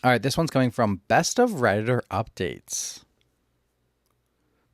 All right, this one's coming from Best of Redditor Updates.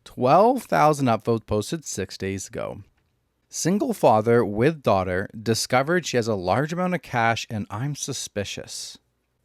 12,000 upvotes posted 6 days ago. Single father with daughter discovered she has a large amount of cash and I'm suspicious.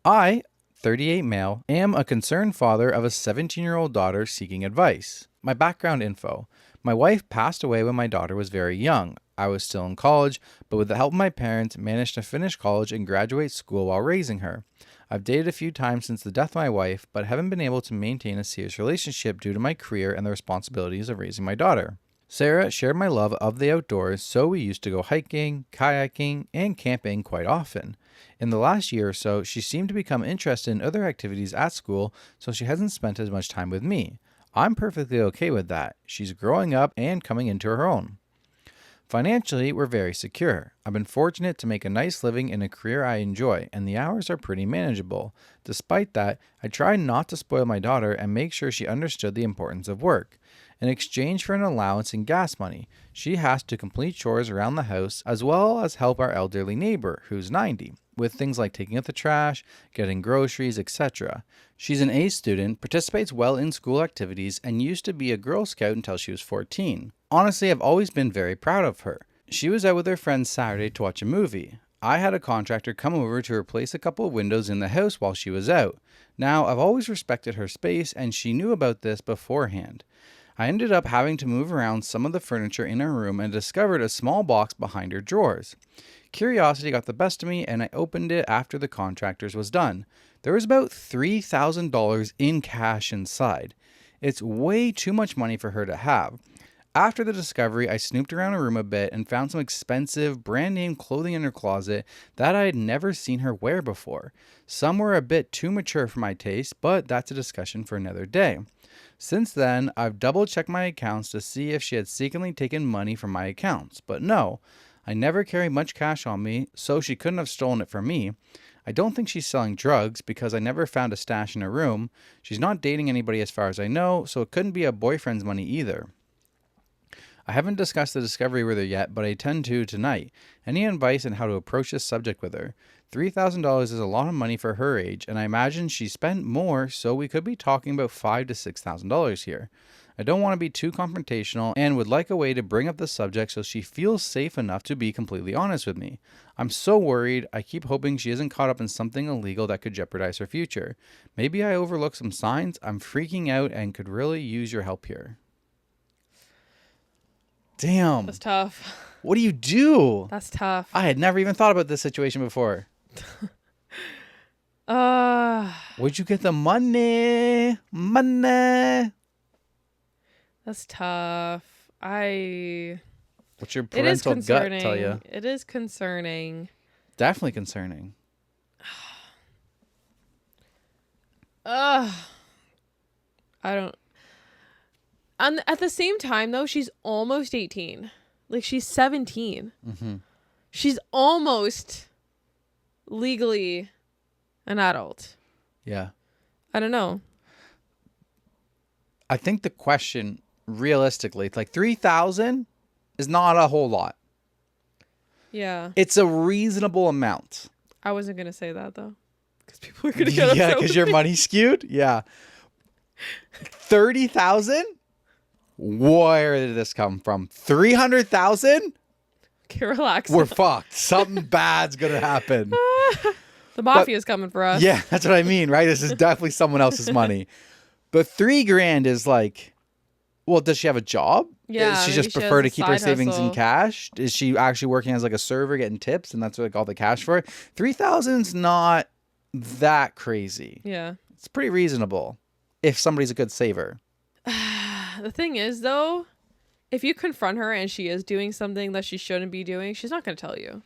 I, 38 male, am a concerned father of a 17-year-old daughter seeking advice. My background info. My wife passed away when my daughter was very young. I was still in college, but with the help of my parents, managed to finish college and graduate school while raising her. I've dated a few times since the death of my wife, but haven't been able to maintain a serious relationship due to my career and the responsibilities of raising my daughter. Sarah shared my love of the outdoors, so we used to go hiking, kayaking, and camping quite often. In the last year or so, she seemed to become interested in other activities at school, so she hasn't spent as much time with me. I'm perfectly okay with that. She's growing up and coming into her own. Financially, we're very secure. I've been fortunate to make a nice living in a career I enjoy, and the hours are pretty manageable. Despite that, I try not to spoil my daughter and make sure she understood the importance of work. In exchange for an allowance in gas money, she has to complete chores around the house as well as help our elderly neighbor, who's 90, with things like taking out the trash, getting groceries, etc. She's an A student, participates well in school activities, and used to be a Girl Scout until she was 14. Honestly, I've always been very proud of her. She was out with her friends Saturday to watch a movie. I had a contractor come over to replace a couple of windows in the house while she was out. Now, I've always respected her space, and she knew about this beforehand. I ended up having to move around some of the furniture in her room and discovered a small box behind her drawers. Curiosity got the best of me, and I opened it after the contractors was done. There was about $3,000 in cash inside. It's way too much money for her to have. After the discovery, I snooped around her room a bit and found some expensive brand name clothing in her closet that I had never seen her wear before. Some were a bit too mature for my taste, but that's a discussion for another day. Since then, I've double checked my accounts to see if she had secretly taken money from my accounts, but no, I never carry much cash on me, so she couldn't have stolen it from me. I don't think she's selling drugs because I never found a stash in her room. She's not dating anybody as far as I know, so it couldn't be a boyfriend's money either. I haven't discussed the discovery with her yet, but I intend to tonight. Any advice on how to approach this subject with her? $3,000 is a lot of money for her age, and I imagine she spent more, so we could be talking about $5,000 to $6,000 here. I don't want to be too confrontational and would like a way to bring up the subject so she feels safe enough to be completely honest with me. I'm so worried. I keep hoping she isn't caught up in something illegal that could jeopardize her future. Maybe I overlooked some signs. I'm freaking out and could really use your help here. Damn. That's tough. What do you do? That's tough. I had never even thought about this situation before. Where'd you get the money? Money. That's tough. What's your parental gut tell you? It is concerning. Definitely concerning. I don't. And at the same time, though, she's almost 18. Like, she's 17. Mm-hmm. She's almost legally an adult. Yeah. I don't know. I think the question, realistically, it's like 3,000 is not a whole lot. Yeah. It's a reasonable amount. I wasn't going to say that, though. Because people are going to get upset. Yeah, because your money's skewed? Yeah. 30,000? Where did this come from? 300,000? Okay, relax. We're fucked. Something bad's gonna happen. The mafia's coming for us. Yeah, that's what I mean, right? This is definitely someone else's money. But $3,000 is like, well, does she have a job? Yeah. Does she just prefer to keep her savings in cash? Is she actually working as like a server getting tips and that's what all the cash for? 3,000's not that crazy. Yeah. It's pretty reasonable if somebody's a good saver. The thing is, though, if you confront her and she is doing something that she shouldn't be doing, she's not going to tell you.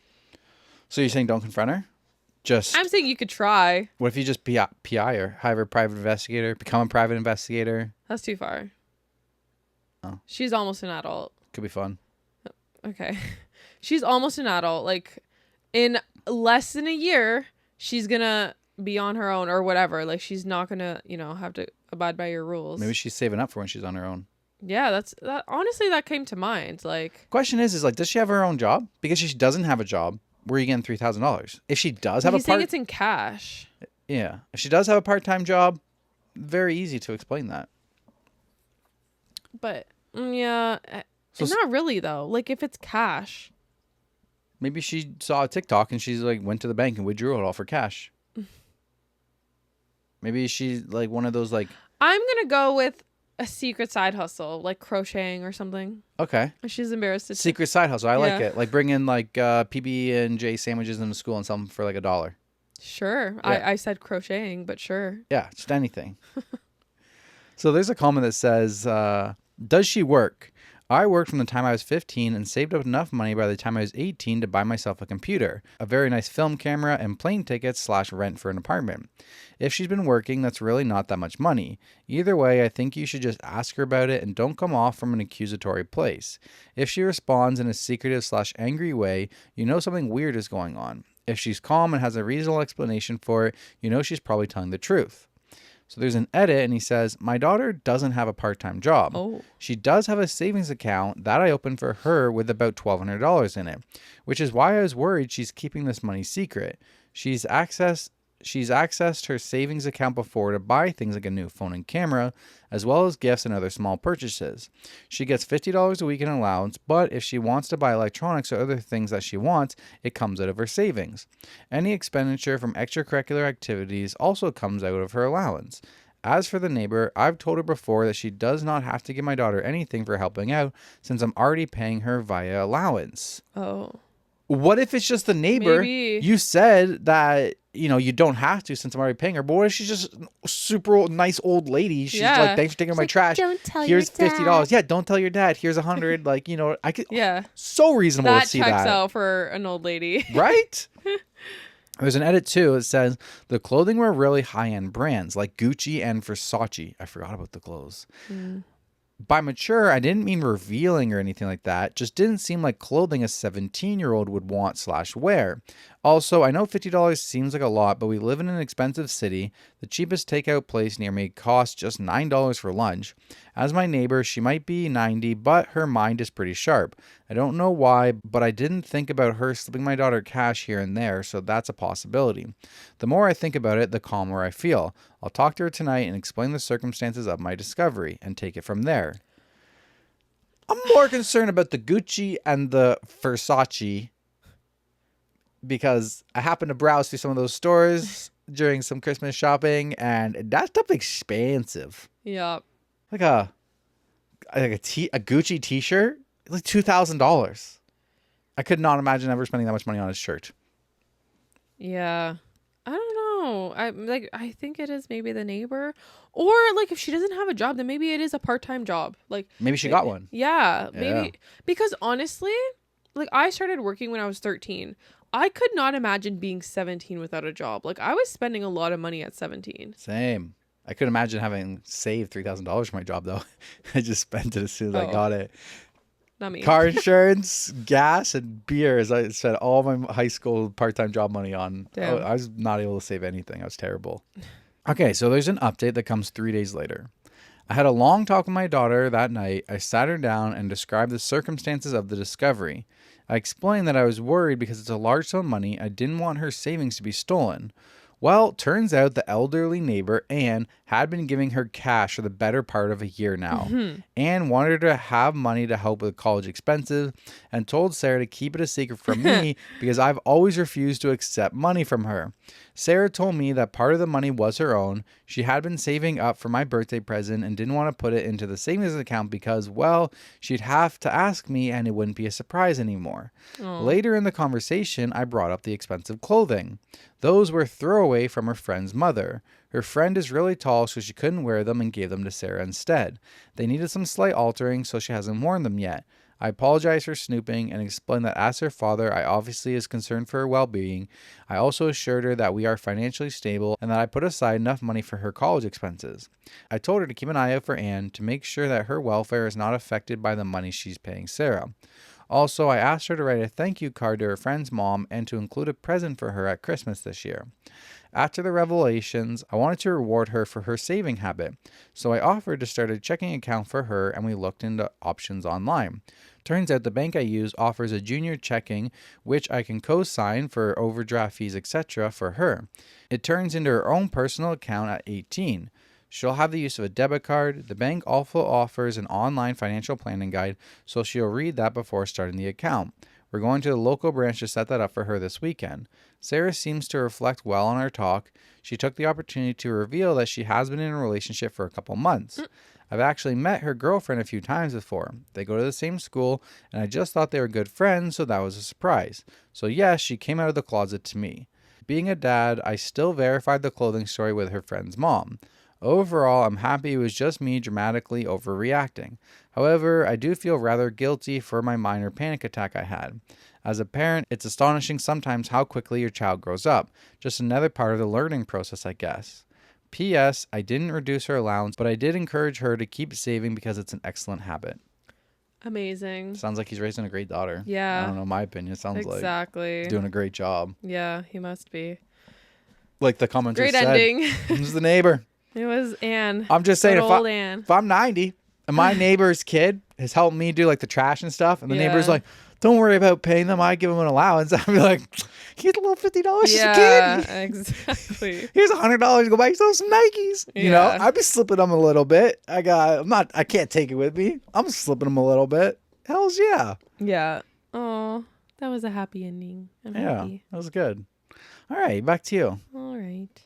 So you're saying don't confront her? I'm saying you could try. What if you just PI her, have her private investigator, become a private investigator? That's too far. Oh. She's almost an adult. Could be fun. Okay. She's almost an adult. Like, in less than a year, she's going to be on her own or whatever. Like, she's not going to, have to abide by your rules. Maybe she's saving up for when she's on her own. Yeah, that. Honestly, that came to mind. Like, question is like, does she have her own job? Because if she doesn't have a job, where are you getting $3,000? If she does have a part, saying it's in cash. Yeah. If she does have a part-time job, very easy to explain that. But yeah, So not really though. Like if it's cash. maybe she saw a TikTok and she's like went to the bank and withdrew it all for cash. Maybe she's like one of those like. I'm gonna go with a secret side hustle, like crocheting or something. Okay. She's embarrassed to Secret side hustle. I like Yeah. it. Like bring in like PB&J sandwiches into school and sell them for like $1. Sure. Yeah. I said crocheting, but sure. Yeah, just anything. So there's a comment that says, does she work? I worked from the time I was 15 and saved up enough money by the time I was 18 to buy myself a computer, a very nice film camera, and plane tickets / rent for an apartment. If she's been working, that's really not that much money. Either way, I think you should just ask her about it and don't come off from an accusatory place. If she responds in a secretive / angry way, you know something weird is going on. If she's calm and has a reasonable explanation for it, you know she's probably telling the truth. So there's an edit and he says, my daughter doesn't have a part-time job. Oh. She does have a savings account that I opened for her with about $1,200 in it, which is why I was worried she's keeping this money secret. She's accessed her savings account before to buy things like a new phone and camera, as well as gifts and other small purchases. She gets $50 a week in allowance, but if she wants to buy electronics or other things that she wants, it comes out of her savings. Any expenditure from extracurricular activities also comes out of her allowance. As for the neighbor, I've told her before that she does not have to give my daughter anything for helping out since I'm already paying her via allowance. Oh. What if it's just the neighbor? Maybe. You said that, you don't have to since I'm already paying her. But what if she's just a super nice old lady? She's like, thanks for taking my trash. Don't tell Here's your dad. $50. Yeah, don't tell your dad. Here's $100. Like, I could. Yeah. So reasonable That to see checks that. out for an old lady. Right? There's an edit too. It says the clothing were really high-end brands like Gucci and Versace. I forgot about the clothes. By mature, I didn't mean revealing or anything like that. Just didn't seem like clothing a 17-year-old would want / wear. Also, I know $50 seems like a lot, but we live in an expensive city. The cheapest takeout place near me costs just $9 for lunch. As my neighbor, she might be 90, but her mind is pretty sharp. I don't know why, but I didn't think about her slipping my daughter cash here and there, so that's a possibility. The more I think about it, the calmer I feel. I'll talk to her tonight and explain the circumstances of my discovery and take it from there. I'm more concerned about the Gucci and the Versace because I happened to browse through some of those stores during some Christmas shopping, and that stuff's expensive. Yeah. Like a Gucci t-shirt, like $2,000. I could not imagine ever spending that much money on a shirt. Yeah. I don't know. I think it is maybe the neighbor, or like if she doesn't have a job, then maybe it is a part-time job. Like Maybe she got one. Yeah, maybe Yeah. because honestly, like I started working when I was 13. I could not imagine being 17 without a job. Like I was spending a lot of money at 17. Same. I could imagine having saved $3,000 for my job though. I just spent it as soon as I Oh. got it. Not me. Car insurance, gas, and beer. As I spent all my high school part-time job money on. Damn. I was not able to save anything. I was terrible. Okay, so there's an update that comes 3 days later. I had a long talk with my daughter that night. I sat her down and described the circumstances of the discovery. I explained that I was worried because it's a large sum of money. I didn't want her savings to be stolen. Well, turns out the elderly neighbor, Anne, had been giving her cash for the better part of a year now. Anne wanted her to have money to help with college expenses and told Sarah to keep it a secret from me because I've always refused to accept money from her. Sarah told me that part of the money was her own. She had been saving up for my birthday present and didn't want to put it into the savings account because, well, she'd have to ask me and it wouldn't be a surprise anymore. Later in the conversation, I brought up the expensive clothing. Those were throwaway from her friend's mother. Her friend is really tall, so she couldn't wear them and gave them to Sarah instead. They needed some slight altering, so she hasn't worn them yet. I apologized for snooping and explained that as her father, I obviously is concerned for her well-being. I also assured her that we are financially stable and that I put aside enough money for her college expenses. I told her to keep an eye out for Anne to make sure that her welfare is not affected by the money she's paying Sarah. Also, I asked her to write a thank you card to her friend's mom and to include a present for her at Christmas this year. After the revelations, I wanted to reward her for her saving habit, so I offered to start a checking account for her and we looked into options online. Turns out the bank I use offers a junior checking, which I can co-sign for overdraft fees, etc. for her. It turns into her own personal account at 18. She'll have the use of a debit card. The bank also offers an online financial planning guide, so she'll read that before starting the account. We're going to the local branch to set that up for her this weekend. Sarah seems to reflect well on our talk. She took the opportunity to reveal that she has been in a relationship for a couple months. I've actually met her girlfriend a few times before. They go to the same school, and I just thought they were good friends, so that was a surprise. So yes, she came out of the closet to me. Being a dad, I still verified the clothing story with her friend's mom. Overall, I'm happy it was just me dramatically overreacting. However, I do feel rather guilty for my minor panic attack I had. As a parent, it's astonishing sometimes how quickly your child grows up. Just another part of the learning process, I guess. P.S. I didn't reduce her allowance, but I did encourage her to keep saving because it's an excellent habit. Amazing. Sounds like he's raising a great daughter. Yeah. I don't know, my opinion. It sounds like Exactly. he's doing a great job. Yeah, he must be. Like the commenter Great said. ending. Who's the neighbor? It was Anne. I'm just saying, Good old Anne. if I'm 90 and my neighbor's kid has helped me do like the trash and stuff, and the Yeah. neighbor's like, don't worry about paying them, I give them an allowance. I'd be like, here's a little $50 Yeah, a kid. exactly. Here's $100 to go buy yourself some Nikes. You know, Yeah. I'd be slipping them a little bit. I can't take it with me. I'm slipping them a little bit. Hells yeah. Yeah. Oh, that was a happy ending. I'm Yeah, happy. that was good. All right, back to you. All right.